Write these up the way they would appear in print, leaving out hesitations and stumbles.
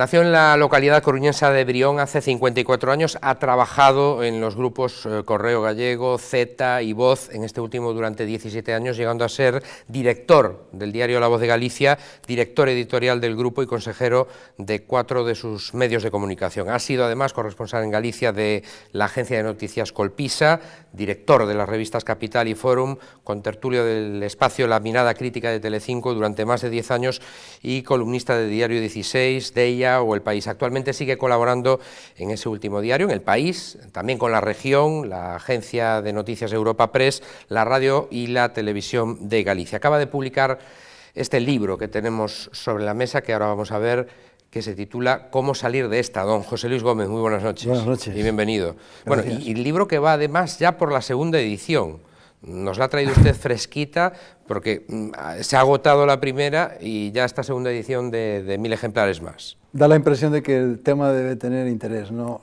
Nació en la localidad coruñesa de Brión hace 54 años, ha trabajado en los grupos Correo Gallego, Z y Voz, en este último durante 17 años, llegando a ser director del diario La Voz de Galicia, director editorial del grupo y consejero de 4 de sus medios de comunicación. Ha sido además corresponsal en Galicia de la agencia de noticias Colpisa, director de las revistas Capital y Fórum, contertulio del espacio La Mirada Crítica de Telecinco durante más de 10 años y columnista de Diario 16, Deia o El País. Actualmente sigue colaborando en ese último diario, en El País, también con La Región, la agencia de noticias Europa Press, la radio y la televisión de Galicia. Acaba de publicar este libro que tenemos sobre la mesa, que ahora vamos a ver, que se titula ¿Cómo salir de esta? Don José Luis Gómez, muy buenas noches. Buenas noches. Y bienvenido. Gracias. Bueno, y el libro que va además ya por la segunda edición. Nos la ha traído usted fresquita porque se ha agotado la primera y ya esta segunda edición de 1000 ejemplares más. Da la impresión de que el tema debe tener interés, no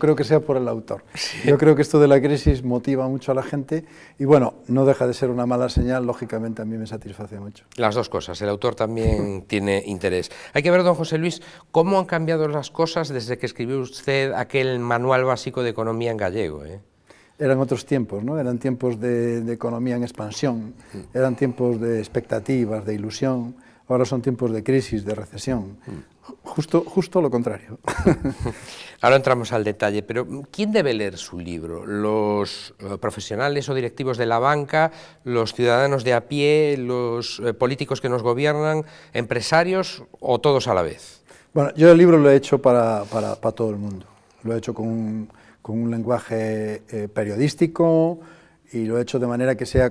creo que sea por el autor. Sí. Yo creo que esto de la crisis motiva mucho a la gente y bueno, no deja de ser una mala señal, lógicamente a mí me satisface mucho. Las dos cosas, el autor también tiene interés. Hay que ver, don José Luis, cómo han cambiado las cosas desde que escribió usted aquel manual básico de economía en gallego, Eran otros tiempos, ¿no? Eran tiempos de economía en expansión, eran tiempos de expectativas, de ilusión, ahora son tiempos de crisis, de recesión, justo lo contrario. Ahora entramos al detalle, pero ¿quién debe leer su libro? ¿Los profesionales o directivos de la banca, los ciudadanos de a pie, los políticos que nos gobiernan, empresarios o todos a la vez? Bueno, yo el libro lo he hecho para todo el mundo, lo he hecho con un lenguaje periodístico y lo he hecho de manera que sea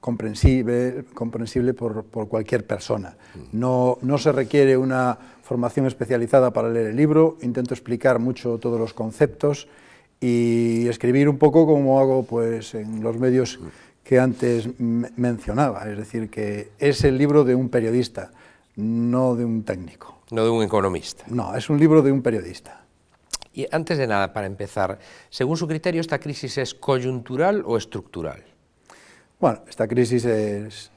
comprensible por cualquier persona. No se requiere una formación especializada para leer el libro, intento explicar mucho todos los conceptos y escribir un poco como hago pues, en los medios que antes mencionaba, es decir, que es el libro de un periodista, no de un técnico. No de un economista. No, es un libro de un periodista. Y antes de nada, para empezar, según su criterio, ¿esta crisis es coyuntural o estructural? Bueno, esta crisis es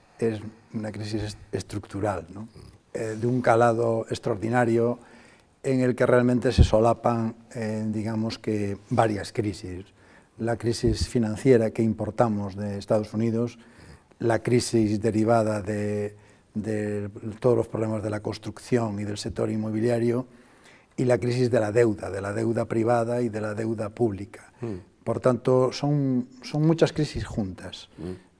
una crisis estructural, ¿no? De un calado extraordinario en el que realmente se solapan, digamos que, varias crisis. La crisis financiera que importamos de Estados Unidos, la crisis derivada de todos los problemas de la construcción y del sector inmobiliario, y la crisis de la deuda privada y de la deuda pública. Por tanto, son muchas crisis juntas.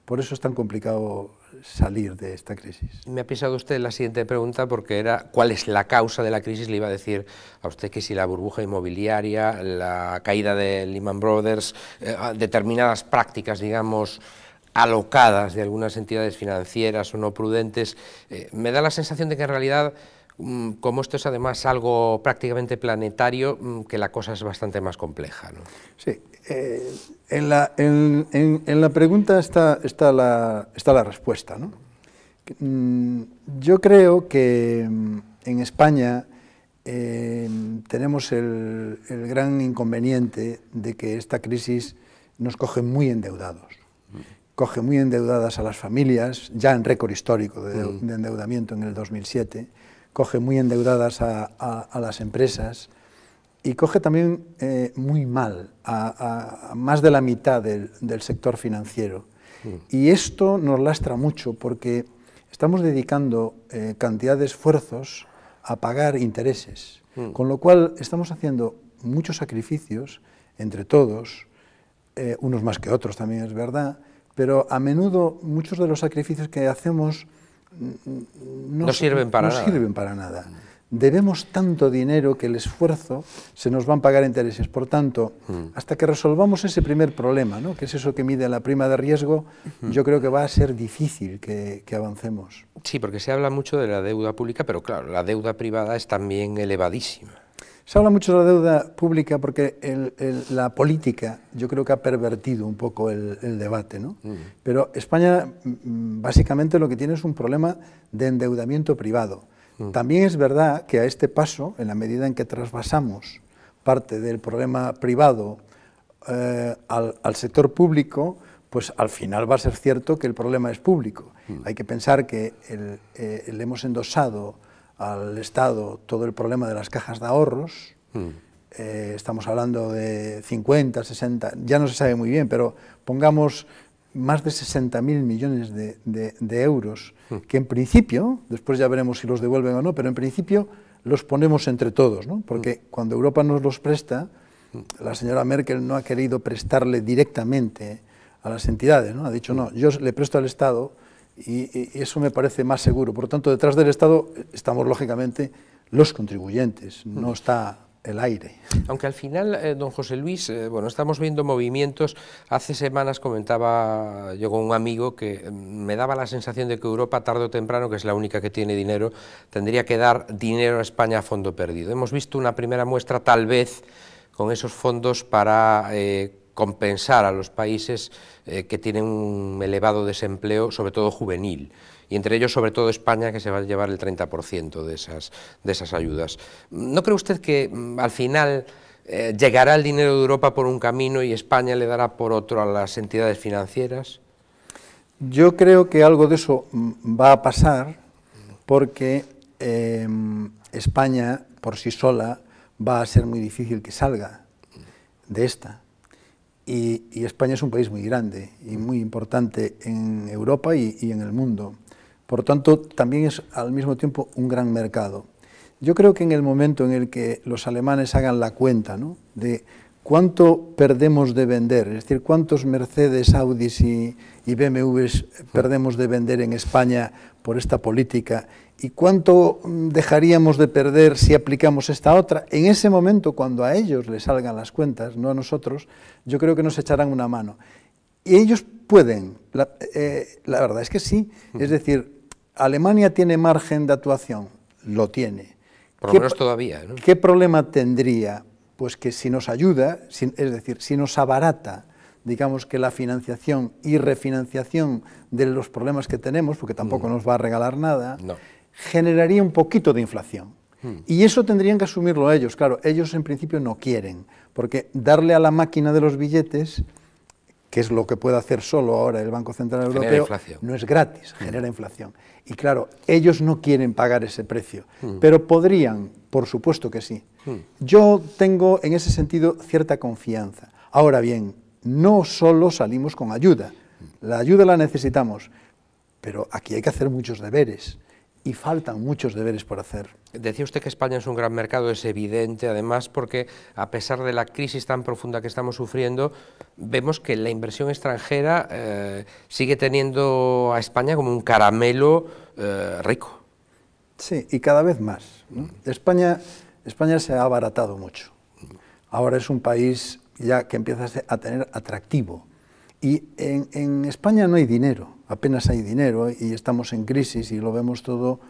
Por eso es tan complicado salir de esta crisis. Me ha pisado usted la siguiente pregunta porque era ¿cuál es la causa de la crisis? Le iba a decir a usted que si la burbuja inmobiliaria, la caída de Lehman Brothers, determinadas prácticas, digamos, alocadas de algunas entidades financieras o no prudentes. Me da la sensación de que en realidad, como esto es además algo prácticamente planetario, que la cosa es bastante más compleja, ¿no? Sí, en la pregunta está la respuesta, ¿no? Yo creo que en España tenemos el gran inconveniente de que esta crisis nos coge muy endeudados. Coge muy endeudadas a las familias, ya en récord histórico de endeudamiento en el 2007, coge muy endeudadas a las empresas y coge también muy mal a más de la mitad del sector financiero. Y esto nos lastra mucho porque estamos dedicando cantidad de esfuerzos a pagar intereses, con lo cual estamos haciendo muchos sacrificios entre todos, unos más que otros también es verdad, pero a menudo muchos de los sacrificios que hacemos no sirven para nada. Debemos tanto dinero que el esfuerzo se nos van a pagar intereses. Por tanto, hasta que resolvamos ese primer problema, ¿no? Que es eso que mide la prima de riesgo, yo creo que va a ser difícil que avancemos. Sí, porque se habla mucho de la deuda pública, pero claro, la deuda privada es también elevadísima. Se habla mucho de la deuda pública porque la política yo creo que ha pervertido un poco el debate, ¿no? Pero España básicamente lo que tiene es un problema de endeudamiento privado. También es verdad que a este paso, en la medida en que trasvasamos parte del problema privado al sector público, pues al final va a ser cierto que el problema es público. Hay que pensar que le hemos endosado al Estado todo el problema de las cajas de ahorros. Estamos hablando de 50, 60, ya no se sabe muy bien, pero pongamos más de 60.000 millones de euros, que en principio, después ya veremos si los devuelven o no, pero en principio los ponemos entre todos, ¿no? Porque cuando Europa nos los presta, la señora Merkel no ha querido prestarle directamente a las entidades, ¿no? Ha dicho, no, yo le presto al Estado y eso me parece más seguro. Por lo tanto, detrás del Estado estamos, lógicamente, los contribuyentes, no está el aire. Aunque al final, don José Luis, bueno, estamos viendo movimientos. Hace semanas comentaba yo con un amigo que me daba la sensación de que Europa, tarde o temprano, que es la única que tiene dinero, tendría que dar dinero a España a fondo perdido. Hemos visto una primera muestra, tal vez, con esos fondos para compensar a los países que tienen un elevado desempleo, sobre todo juvenil, y entre ellos, sobre todo, España, que se va a llevar el 30% de esas ayudas. ¿No cree usted que al final llegará el dinero de Europa por un camino y España le dará por otro a las entidades financieras? Yo creo que algo de eso va a pasar porque España, por sí sola, va a ser muy difícil que salga de esta. Y España es un país muy grande y muy importante en Europa y en el mundo. Por lo tanto, también es al mismo tiempo un gran mercado. Yo creo que en el momento en el que los alemanes hagan la cuenta, ¿no?, de cuánto perdemos de vender, es decir, cuántos Mercedes, Audis y BMWs perdemos de vender en España por esta política y cuánto dejaríamos de perder si aplicamos esta otra, en ese momento, cuando a ellos les salgan las cuentas, no a nosotros, yo creo que nos echarán una mano. Y ellos pueden, la verdad es que sí, es decir, ¿Alemania tiene margen de actuación? Lo tiene. Por lo menos todavía, ¿no? ¿Qué problema tendría? Pues que si nos ayuda, es decir, si nos abarata, digamos que la financiación y refinanciación de los problemas que tenemos, porque tampoco nos va a regalar nada, no, generaría un poquito de inflación. Y eso tendrían que asumirlo ellos. Claro, ellos en principio no quieren, porque darle a la máquina de los billetes, que es lo que puede hacer solo ahora el Banco Central Europeo, no es gratis, genera inflación. Y claro, ellos no quieren pagar ese precio, pero podrían, por supuesto que sí. Yo tengo en ese sentido cierta confianza. Ahora bien, no solo salimos con ayuda, la ayuda la necesitamos, pero aquí hay que hacer muchos deberes. Y faltan muchos deberes por hacer. Decía usted que España es un gran mercado, es evidente, además, porque a pesar de la crisis tan profunda que estamos sufriendo, vemos que la inversión extranjera sigue teniendo a España como un caramelo rico. Sí, y cada vez más, ¿no? España se ha abaratado mucho. Ahora es un país ya que empieza a tener atractivo. Y en España no hay dinero, apenas hay dinero y estamos en crisis y lo vemos todo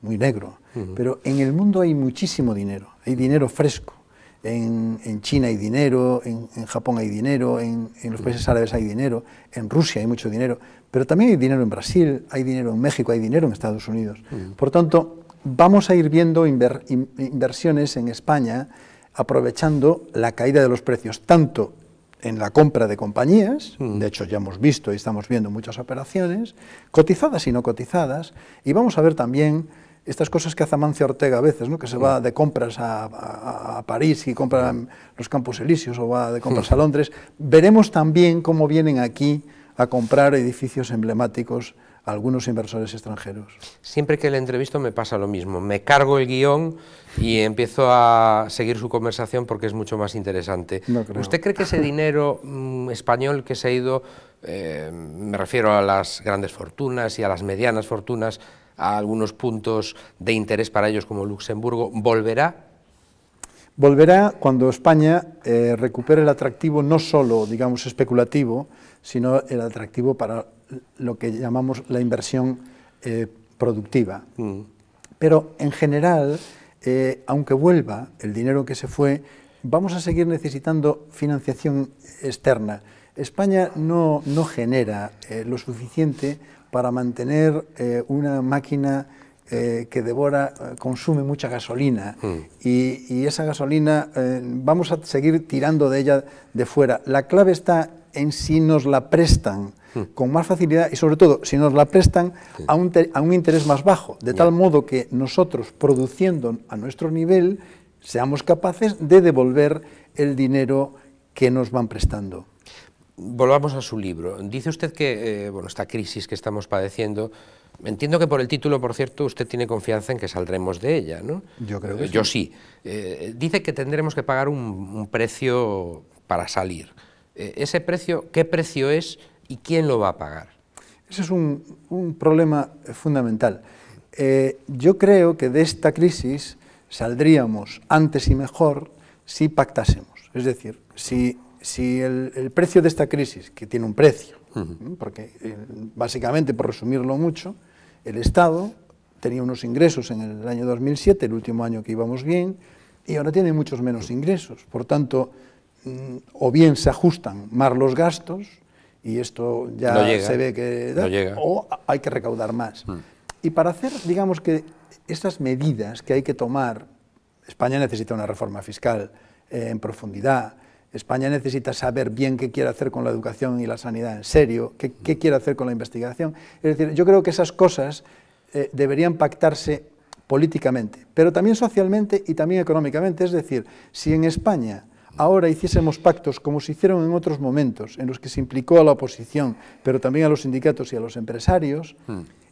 muy negro. Pero en el mundo hay muchísimo dinero, hay dinero fresco. En China hay dinero, en Japón hay dinero, en los países árabes hay dinero, en Rusia hay mucho dinero, pero también hay dinero en Brasil, hay dinero en México, hay dinero en Estados Unidos. Por tanto, vamos a ir viendo inversiones en España aprovechando la caída de los precios, tanto en la compra de compañías, de hecho ya hemos visto y estamos viendo muchas operaciones, cotizadas y no cotizadas, y vamos a ver también estas cosas que hace Amancio Ortega a veces, ¿no?, que se va de compras a París y compra los Campos Elíseos o va de compras a Londres. Veremos también cómo vienen aquí a comprar edificios emblemáticos algunos inversores extranjeros. Siempre que le entrevisto me pasa lo mismo, me cargo el guión y empiezo a seguir su conversación porque es mucho más interesante. No creo. ¿Usted cree que ese dinero español que se ha ido, me refiero a las grandes fortunas y a las medianas fortunas, a algunos puntos de interés para ellos como Luxemburgo, volverá? Volverá cuando España recupere el atractivo no solo, digamos, especulativo, sino el atractivo para lo que llamamos la inversión productiva. Pero en general, aunque vuelva el dinero que se fue, vamos a seguir necesitando financiación externa. España no genera lo suficiente para mantener una máquina que consume mucha gasolina y esa gasolina vamos a seguir tirando de ella de fuera. La clave está en si nos la prestan con más facilidad y sobre todo si nos la prestan a un interés más bajo, de tal modo que nosotros, produciendo a nuestro nivel, seamos capaces de devolver el dinero que nos van prestando. Volvamos a su libro. Dice usted que bueno, esta crisis que estamos padeciendo, entiendo que por el título, por cierto, usted tiene confianza en que saldremos de ella, ¿no? Yo creo que sí. Yo sí. Dice que tendremos que pagar un precio para salir. Ese precio, ¿qué precio es y quién lo va a pagar? Ese es un problema fundamental. Yo creo que de esta crisis saldríamos antes y mejor si pactásemos. Es decir, si el precio de esta crisis, que tiene un precio, porque básicamente, por resumirlo mucho, el Estado tenía unos ingresos en el año 2007, el último año que íbamos bien, y ahora tiene muchos menos ingresos. Por tanto, o bien se ajustan más los gastos, y esto ya no llega, se ve que no llega, o hay que recaudar más. Y para hacer, digamos que estas medidas que hay que tomar, España necesita una reforma fiscal en profundidad, España necesita saber bien qué quiere hacer con la educación y la sanidad en serio, qué quiere hacer con la investigación. Es decir, yo creo que esas cosas deberían pactarse políticamente, pero también socialmente y también económicamente. Es decir, si en España ahora hiciésemos pactos como se hicieron en otros momentos, en los que se implicó a la oposición, pero también a los sindicatos y a los empresarios,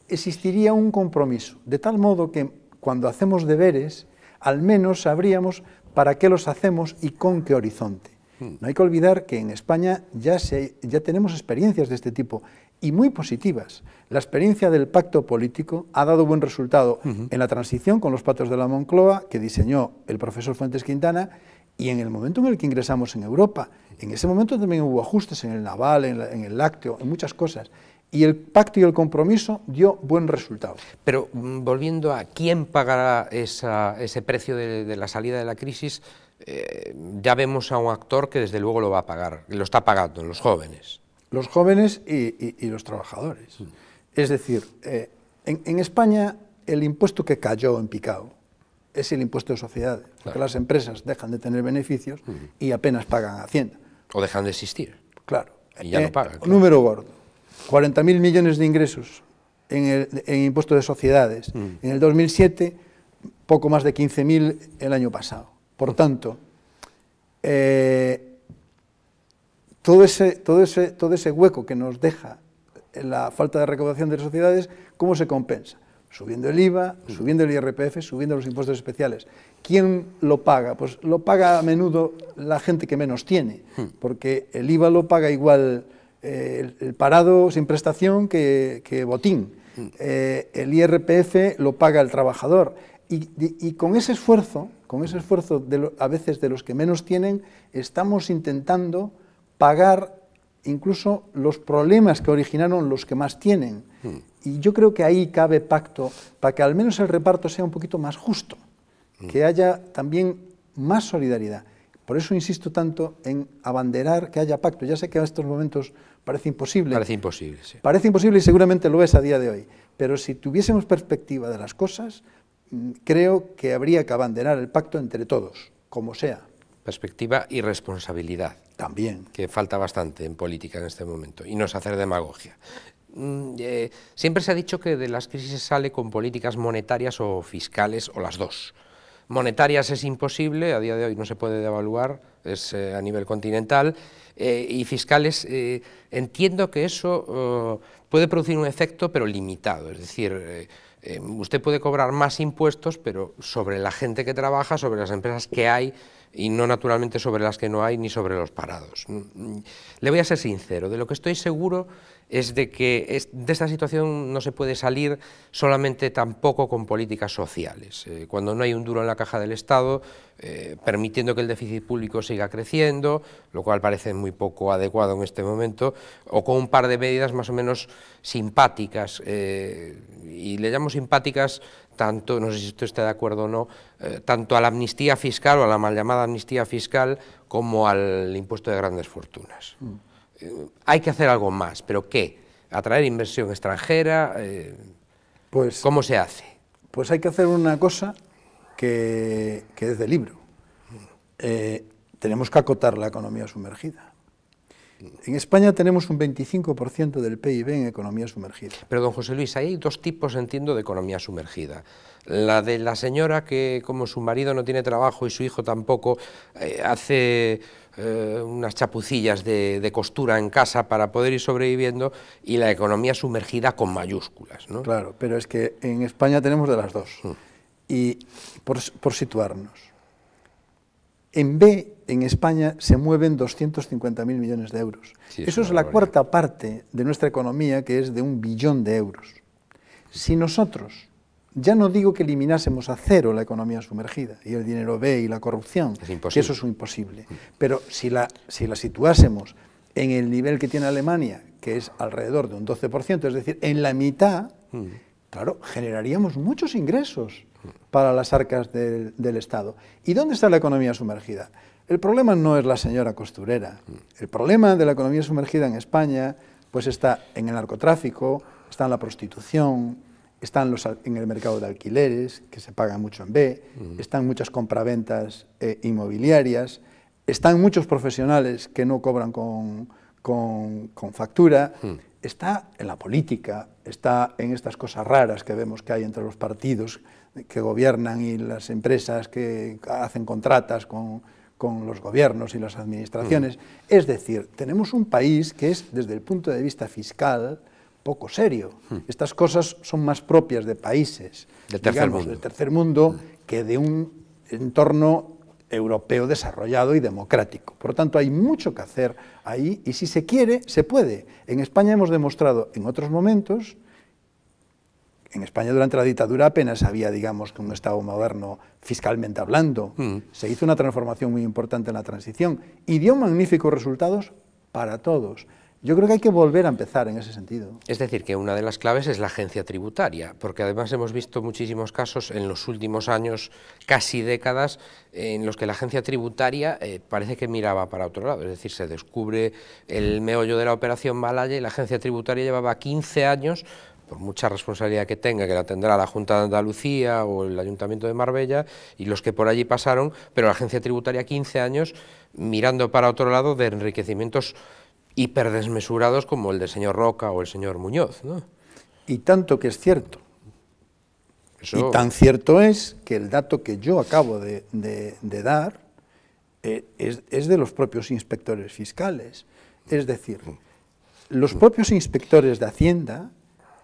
existiría un compromiso, de tal modo que cuando hacemos deberes, al menos sabríamos para qué los hacemos y con qué horizonte. No hay que olvidar que en España ya tenemos experiencias de este tipo, y muy positivas. La experiencia del pacto político ha dado buen resultado en la transición con los pactos de la Moncloa, que diseñó el profesor Fuentes Quintana, y en el momento en el que ingresamos en Europa. En ese momento también hubo ajustes en el naval, en el lácteo, en muchas cosas. Y el pacto y el compromiso dio buen resultado. Pero volviendo a quién pagará ese precio de la salida de la crisis, ya vemos a un actor que desde luego lo va a pagar, lo está pagando, los jóvenes. Los jóvenes y los trabajadores. Es decir, en España el impuesto que cayó en picado es el impuesto de sociedades, porque las empresas dejan de tener beneficios y apenas pagan a Hacienda. O dejan de existir. Claro. Y ya no pagan. Claro. Número gordo, 40.000 millones de ingresos en impuesto de sociedades. En el 2007, poco más de 15.000 el año pasado. Por tanto, todo ese hueco que nos deja la falta de recaudación de las sociedades, ¿cómo se compensa? Subiendo el IVA, subiendo el IRPF, subiendo los impuestos especiales. ¿Quién lo paga? Pues lo paga a menudo la gente que menos tiene, porque el IVA lo paga igual el parado sin prestación que botín. El IRPF lo paga el trabajador. Y con ese esfuerzo a veces de los que menos tienen, estamos intentando pagar incluso los problemas que originaron los que más tienen. Y yo creo que ahí cabe pacto para que al menos el reparto sea un poquito más justo, que haya también más solidaridad. Por eso insisto tanto en abanderar que haya pacto. Ya sé que a estos momentos parece imposible. Parece imposible, sí. Parece imposible y seguramente lo es a día de hoy. Pero si tuviésemos perspectiva de las cosas, creo que habría que abanderar el pacto entre todos, como sea. Perspectiva y responsabilidad. También. Que falta bastante en política en este momento, y no es hacer demagogia. Siempre se ha dicho que de las crisis se sale con políticas monetarias o fiscales, o las dos. Monetarias es imposible, a día de hoy no se puede devaluar, es a nivel continental, y fiscales, entiendo que eso puede producir un efecto, pero limitado, es decir, usted puede cobrar más impuestos, pero sobre la gente que trabaja, sobre las empresas que hay, y no naturalmente sobre las que no hay ni sobre los parados. Le voy a ser sincero, de lo que estoy seguro es de que de esta situación no se puede salir solamente tampoco con políticas sociales. Cuando no hay un duro en la caja del Estado, permitiendo que el déficit público siga creciendo, lo cual parece muy poco adecuado en este momento, o con un par de medidas más o menos simpáticas, y le llamo simpáticas tanto, no sé si usted está de acuerdo o no, tanto a la amnistía fiscal o a la mal llamada amnistía fiscal como al impuesto de grandes fortunas. Hay que hacer algo más, pero ¿qué? ¿Atraer inversión extranjera? ¿Cómo se hace? Pues hay que hacer una cosa que es de libro. Tenemos que acotar la economía sumergida. En España tenemos un 25% del PIB en economía sumergida. Pero, don José Luis, hay dos tipos, entiendo, de economía sumergida. La de la señora que, como su marido no tiene trabajo y su hijo tampoco, hace unas chapucillas de costura en casa para poder ir sobreviviendo, y la economía sumergida con mayúsculas, ¿no? Claro, pero es que en España tenemos de las dos. Y por situarnos, en B, en España, se mueven 250.000 millones de euros. Sí, eso es la cuarta parte de nuestra economía, que es de 1 billón de euros. Si nosotros, ya no digo que eliminásemos a cero la economía sumergida y el dinero B y la corrupción, que eso es imposible, pero si la situásemos en el nivel que tiene Alemania, que es alrededor de un 12%, es decir, en la mitad, claro, generaríamos muchos ingresos para las arcas del Estado. ¿Y dónde está la economía sumergida? El problema no es la señora costurera. El problema de la economía sumergida en España pues está en el narcotráfico, está en la prostitución, está en el mercado de alquileres, que se paga mucho en B, están muchas compraventas inmobiliarias, están muchos profesionales que no cobran con factura, está en la política, está en estas cosas raras que vemos que hay entre los partidos que gobiernan y las empresas que hacen contratas con los gobiernos y las administraciones. Es decir, tenemos un país que es, desde el punto de vista fiscal, poco serio. Estas cosas son más propias de países del tercer mundo que de un entorno europeo desarrollado y democrático. Por lo tanto, hay mucho que hacer ahí y si se quiere, se puede. En España hemos demostrado en otros momentos. En España durante la dictadura apenas había, digamos, que un Estado moderno fiscalmente hablando. Se hizo una transformación muy importante en la transición y dio magníficos resultados para todos. Yo creo que hay que volver a empezar en ese sentido. Es decir, que una de las claves es la agencia tributaria, porque además hemos visto muchísimos casos en los últimos años, casi décadas, en los que la agencia tributaria parece que miraba para otro lado. Es decir, se descubre el meollo de la operación Malaya y la agencia tributaria llevaba 15 años, por mucha responsabilidad que tenga, que la tendrá la Junta de Andalucía o el Ayuntamiento de Marbella y los que por allí pasaron, pero la agencia tributaria 15 años mirando para otro lado de enriquecimientos hiperdesmesurados como el del señor Roca o el señor Muñoz, ¿no? Y tanto que es cierto. Y tan cierto es que el dato que yo acabo de dar es de los propios inspectores fiscales. Es decir, los propios inspectores de Hacienda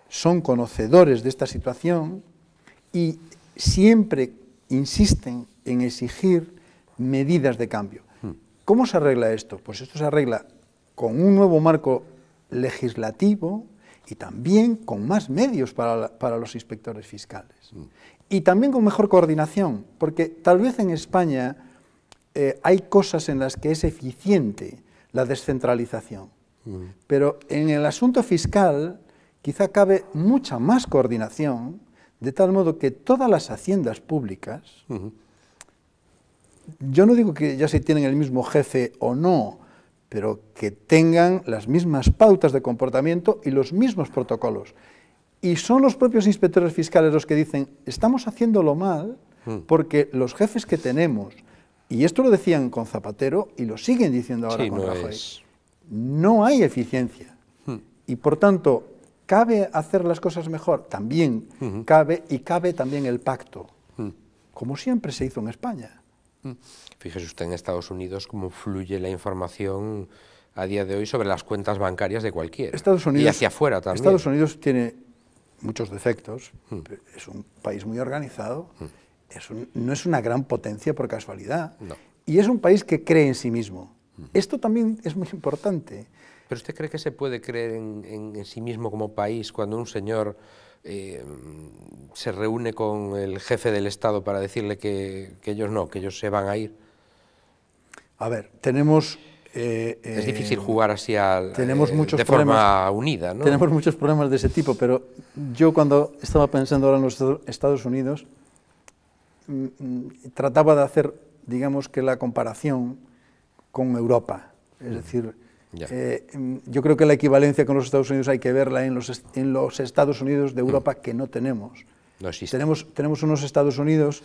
son conocedores de esta situación y siempre insisten en exigir medidas de cambio. ¿Cómo se arregla esto? Pues esto se arregla con un nuevo marco legislativo y también con más medios para los inspectores fiscales. Y también con mejor coordinación, porque tal vez en España hay cosas en las que es eficiente la descentralización, pero en el asunto fiscal quizá cabe mucha más coordinación, de tal modo que todas las haciendas públicas, yo no digo que ya se tienen el mismo jefe o no, pero que tengan las mismas pautas de comportamiento y los mismos protocolos. Y son los propios inspectores fiscales los que dicen, estamos haciéndolo mal porque los jefes que tenemos, y esto lo decían con Zapatero y lo siguen diciendo ahora con Rajoy, no hay eficiencia. Y por tanto, ¿cabe hacer las cosas mejor? También cabe, y cabe también el pacto, como siempre se hizo en España. Fíjese usted en Estados Unidos cómo fluye la información a día de hoy sobre las cuentas bancarias de cualquiera. Y hacia afuera también. Estados Unidos tiene muchos defectos, es un país muy organizado, no es una gran potencia por casualidad, y es un país que cree en sí mismo. Esto también es muy importante. ¿Pero usted cree que se puede creer en sí mismo como país cuando un señor se reúne con el jefe del Estado para decirle que ellos no, que ellos se van a ir? A ver, tenemos... es difícil jugar así de forma unida, ¿no? Tenemos muchos problemas de ese tipo, pero yo cuando estaba pensando ahora en los Estados Unidos, trataba de hacer, digamos que la comparación con Europa, es decir... yo creo que la equivalencia con los Estados Unidos hay que verla en los Estados Unidos de Europa que no tenemos. No existe. Tenemos unos Estados Unidos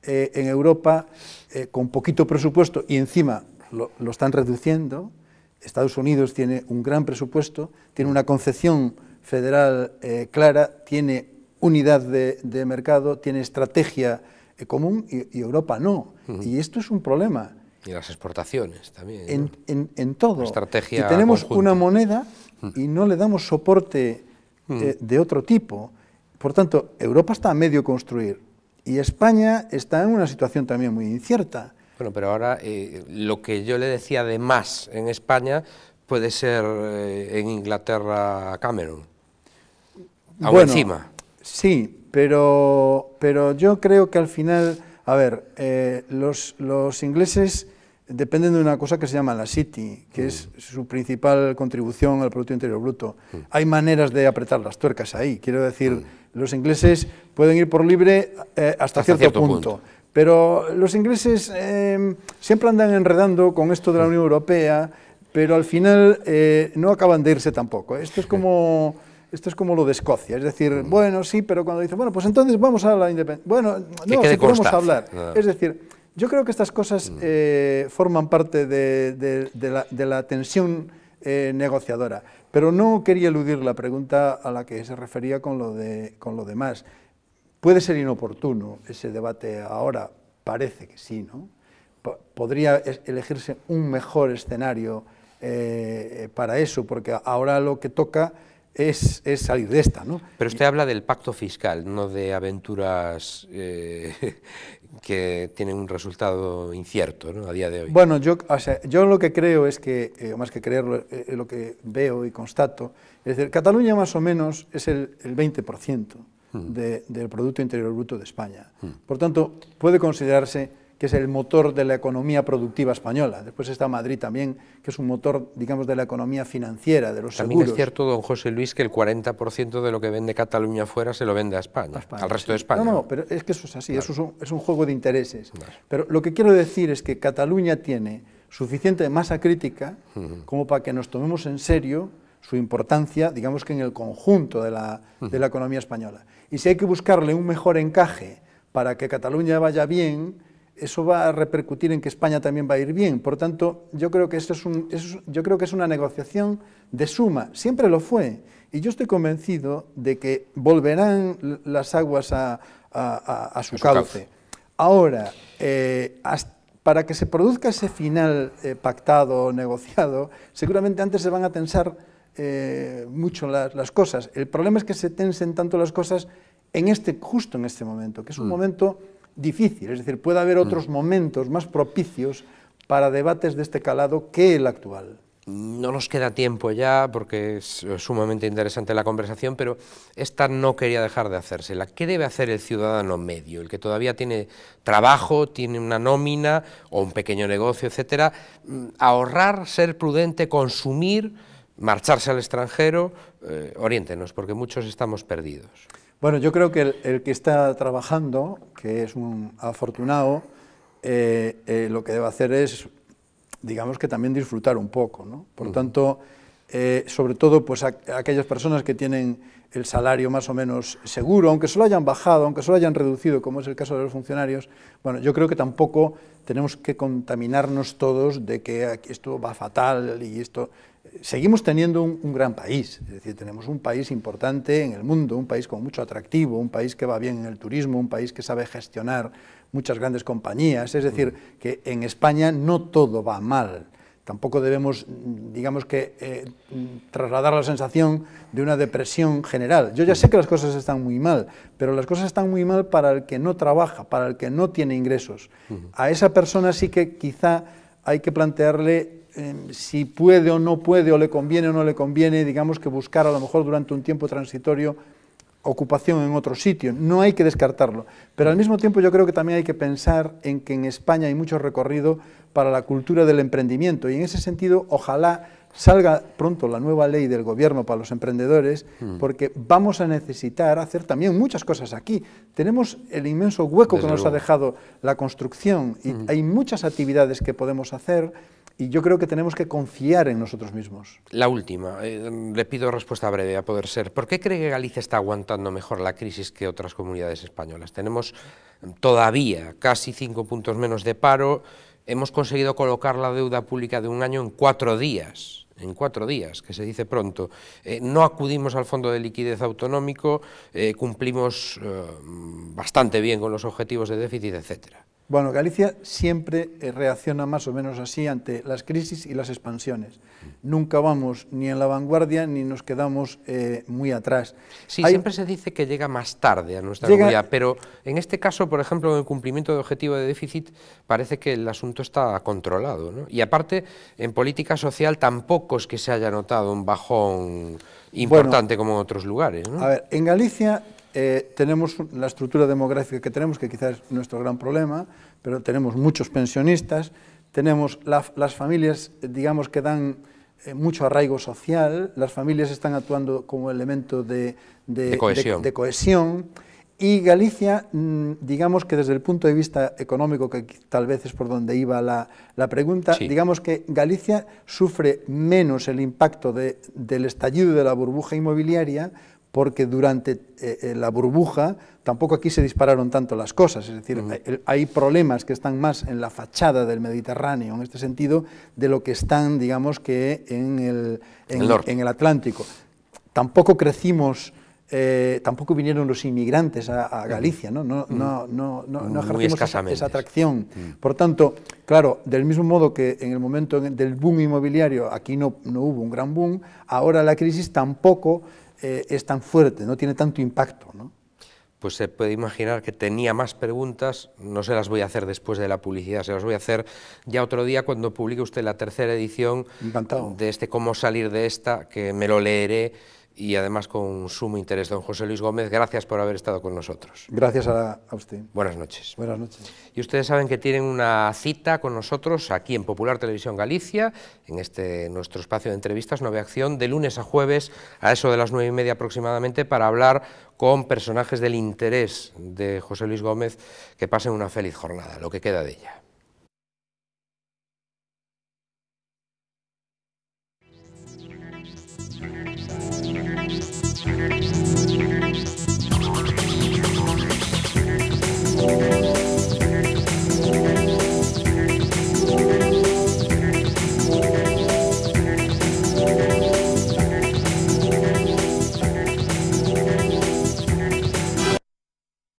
en Europa con poquito presupuesto y encima lo están reduciendo, Estados Unidos tiene un gran presupuesto, tiene una concepción federal clara, tiene unidad de mercado, tiene estrategia común y Europa no. Y esto es un problema. Y las exportaciones también. En todo. Estrategia y tenemos conjunta. una moneda y no le damos soporte de otro tipo. Por tanto, Europa está a medio construir y España está en una situación también muy incierta. Bueno, pero ahora lo que yo le decía de más en España puede ser en Inglaterra Cameron. Aún encima. Sí, pero yo creo que al final, a ver, los ingleses dependen de una cosa que se llama la City, que es su principal contribución al Producto Interior Bruto. Hay maneras de apretar las tuercas ahí. Quiero decir, los ingleses pueden ir por libre hasta cierto punto. Pero los ingleses siempre andan enredando con esto de la Unión Europea, pero al final no acaban de irse tampoco. Esto es como lo de Escocia, es decir, bueno, sí, pero cuando dicen, bueno, pues entonces vamos a la independencia. Bueno, no, si podemos hablar. No. Es decir, yo creo que estas cosas forman parte de la tensión negociadora, pero no quería eludir la pregunta a la que se refería con lo demás. Puede ser inoportuno ese debate ahora, parece que sí, ¿no? Podría elegirse un mejor escenario para eso, porque ahora lo que toca es salir de esta, ¿no? Pero usted habla del pacto fiscal, no de aventuras que tienen un resultado incierto, ¿no?, a día de hoy. Bueno, yo lo que creo es que, más que creerlo, lo que veo y constato, es decir, Cataluña más o menos es el 20% del Producto Interior Bruto de España. Por tanto, puede considerarse que es el motor de la economía productiva española. Después está Madrid también, que es un motor, digamos, de la economía financiera, de los también seguros. Es cierto, don José Luis, que el 40% de lo que vende Cataluña fuera se lo vende a España, al resto de España. No, pero es que eso es así, claro. Eso es un juego de intereses. Claro. Pero lo que quiero decir es que Cataluña tiene suficiente masa crítica como para que nos tomemos en serio su importancia, digamos que en el conjunto de la economía española. Y si hay que buscarle un mejor encaje para que Cataluña vaya bien, eso va a repercutir en que España también va a ir bien. Por tanto, yo creo que es una negociación de suma, siempre lo fue. Y yo estoy convencido de que volverán las aguas a su cauce. Ahora, para que se produzca ese final pactado, negociado, seguramente antes se van a tensar mucho las cosas. El problema es que se tensen tanto las cosas justo en este momento, que es un momento difícil, es decir, puede haber otros momentos más propicios para debates de este calado que el actual. No nos queda tiempo ya, porque es sumamente interesante la conversación, pero esta no quería dejar de hacérsela. ¿Qué debe hacer el ciudadano medio, el que todavía tiene trabajo, tiene una nómina o un pequeño negocio, etcétera? Ahorrar, ser prudente, consumir, marcharse al extranjero, oriéntenos, porque muchos estamos perdidos. Bueno, yo creo que el que está trabajando, que es un afortunado, lo que debe hacer es, digamos que también disfrutar un poco, ¿no? Por tanto, sobre todo pues aquellas personas que tienen el salario más o menos seguro, aunque se lo hayan bajado, aunque se lo hayan reducido, como es el caso de los funcionarios, bueno, yo creo que tampoco tenemos que contaminarnos todos de que aquí esto va fatal y esto... Seguimos teniendo un gran país, es decir, tenemos un país importante en el mundo, un país con mucho atractivo, un país que va bien en el turismo, un país que sabe gestionar muchas grandes compañías, es decir, que en España no todo va mal. Tampoco debemos, digamos que, trasladar la sensación de una depresión general. Yo ya sé que las cosas están muy mal, pero las cosas están muy mal para el que no trabaja, para el que no tiene ingresos. A esa persona sí que quizá hay que plantearle si puede o no puede, o le conviene o no le conviene, digamos que buscar a lo mejor durante un tiempo transitorio ocupación en otro sitio. No hay que descartarlo, pero al mismo tiempo yo creo que también hay que pensar en que en España hay mucho recorrido para la cultura del emprendimiento, y en ese sentido ojalá salga pronto la nueva ley del gobierno para los emprendedores, porque vamos a necesitar hacer también muchas cosas aquí. Tenemos el inmenso hueco que nos ha dejado la construcción, y hay muchas actividades que podemos hacer, y yo creo que tenemos que confiar en nosotros mismos. La última, le pido respuesta breve a poder ser. ¿Por qué cree que Galicia está aguantando mejor la crisis que otras comunidades españolas? Tenemos todavía casi 5 puntos menos de paro, hemos conseguido colocar la deuda pública de un año en 4 días. En 4 días, que se dice pronto. No acudimos al Fondo de Liquidez Autonómico, cumplimos bastante bien con los objetivos de déficit, etcétera. Bueno, Galicia siempre reacciona más o menos así ante las crisis y las expansiones. Nunca vamos ni en la vanguardia ni nos quedamos muy atrás. Sí, siempre se dice que llega más tarde a nuestra comunidad, pero en este caso, por ejemplo, en el cumplimiento de objetivo de déficit, parece que el asunto está controlado, ¿no? Y aparte, en política social tampoco es que se haya notado un bajón importante como en otros lugares, ¿no? A ver, en Galicia tenemos la estructura demográfica que tenemos, que quizás es nuestro gran problema, pero tenemos muchos pensionistas, tenemos las familias, digamos, que dan mucho arraigo social, las familias están actuando como elemento de cohesión, y Galicia, digamos que desde el punto de vista económico, que tal vez es por donde iba la pregunta, sí, digamos que Galicia sufre menos el impacto del estallido de la burbuja inmobiliaria, porque durante la burbuja tampoco aquí se dispararon tanto las cosas, es decir, hay problemas que están más en la fachada del Mediterráneo, en este sentido, de lo que están, digamos, que en el Atlántico. Tampoco crecimos, tampoco vinieron los inmigrantes a Galicia, no ejercimos esa atracción. Por tanto, claro, del mismo modo que en el momento del boom inmobiliario aquí no hubo un gran boom, ahora la crisis tampoco es tan fuerte, no tiene tanto impacto, ¿no? Pues se puede imaginar que tenía más preguntas, no se las voy a hacer después de la publicidad, se las voy a hacer ya otro día cuando publique usted la 3ª edición de este Cómo salir de esta, que me lo leeré y además con sumo interés. Don José Luis Gómez, gracias por haber estado con nosotros. Gracias a usted. Buenas noches. Buenas noches. Y ustedes saben que tienen una cita con nosotros aquí en Popular Televisión Galicia, en nuestro espacio de entrevistas, Nueva Acción, de lunes a jueves a eso de las 9:30 aproximadamente, para hablar con personajes del interés de José Luis Gómez. Que pasen una feliz jornada, lo que queda de ella.